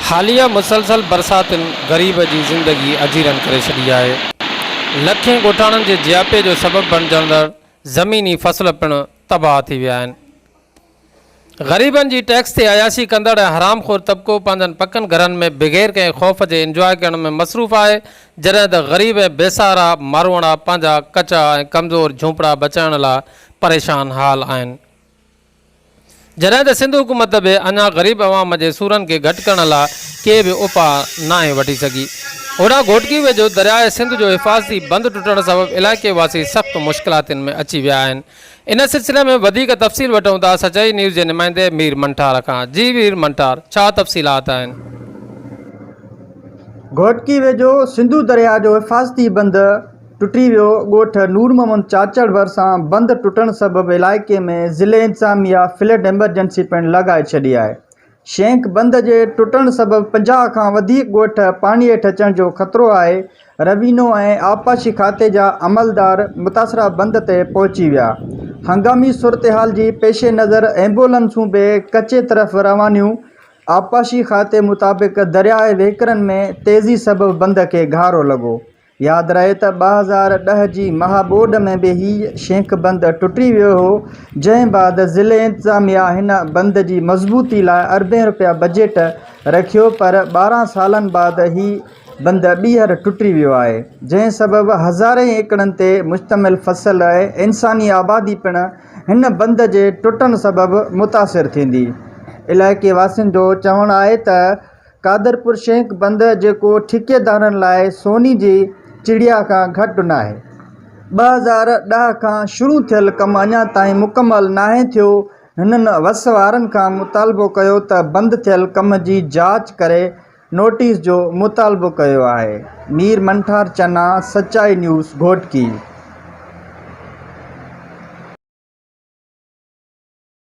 हालिया मुसलसल बरसातुनि ग़रीब जी ज़िंदगी अजीरन करे छॾी आहे। लखें ॻोठाणनि जे जियापे जो सबबु बणिजंदड़ ज़मीनी फसल पिणु तबाह थी विया आहिनि। ग़रीबनि जी टैक्स ते अयाशी कंदड़ ऐं हरामखोर तबिको पंहिंजनि पकनि घरनि में बग़ैर कंहिं ख़ौफ़ जे इंजॉय करण में मसरूफ़ आहे, जॾहिं त ग़रीब ऐं बेसहारा मारवाड़ा पंहिंजा कचा ऐं कमज़ोर झूंपड़ा बचाइण लाइ परेशान हाल आहिनि। जॾहिं त सिंध हुकूमत बि अञा ग़रीब अवाम जे सूरनि खे घटि करण लाइ के बि उपाउ नाहे वठी सघी। होॾां घोटकी वेझो दरियाए सिंध जो हिफ़ाज़ती बंदि टुटण सबबु इलाइक़े वासी सख़्तु मुश्किलातुनि में अची विया आहिनि। इन सिलसिले में वधीक तफ़सील वठूं था सचाई न्यूज़ जे नुमाइंदे मीर मंठार खां। जी मीर मंठार, छा तफ़सीलात आहिनि? घोटकी वेझो सिंधु दरिया जो हिफ़ाज़ती बंदि टुटी वियो। ॻोठ नूर मोहम्मद चाचड़ भरिसां बंदि टुटण सबबु इलाइक़े में ज़िले इंतिज़ामिया फ्लड एमरजेंसी पिणु लॻाए छॾी आहे। शेंख बंदि जे टुटण सबबु 50 खां वधीक ॻोठ पाणी हेठि अचण जो ख़तरो आहे। रवीनो ऐं आबपाशी खाते जा अमलदार मुतासिरा बंदि ते पहुची विया। हंगामी सूरतहाल जी पेशे नज़र एम्बुलेंसूं बि कचे तरफ़ रवानियूं। आबपाशी खाते मुताबिक़ दरियाए वेकरनि में तेज़ी सबबु बंदि खे घारो लॻो। यादि रहे त 2010 जी महाॿोड में बि ही शेंख बंदि टुटी वियो हो, जंहिं बाद ज़िले इंतिज़ामिया हिन बंदि जी मज़बूती लाइ अरबें रुपया बजट रखियो, पर 12 सालनि बाद ही बंदि ॿीहर टुटी वियो आहे, जंहिं सबबु हज़ारें एकड़नि ते मुश्तमिल फसल ऐं इंसानी आबादी पिणु हिन बंदि जे टुटण सबबु मुतासिर थींदी। इलाइक़े वासियुनि जो चवणु आहे त कादरपुर शेंख बंदि जेको ठेकेदारनि लाइ सोनी जी चिड़िया खां घटि न आहे। 2010 खां शुरू थियल कमु अञा ताईं मुकमल नाहे थियो। हिननि वस वारनि खां मुतालबो कयो त बंदि थियल कम जी जांच करे नोटिस जो मुतालबो कयो आहे। मीर मंठार चन्ना, सचाई न्यूज़, घोटकी।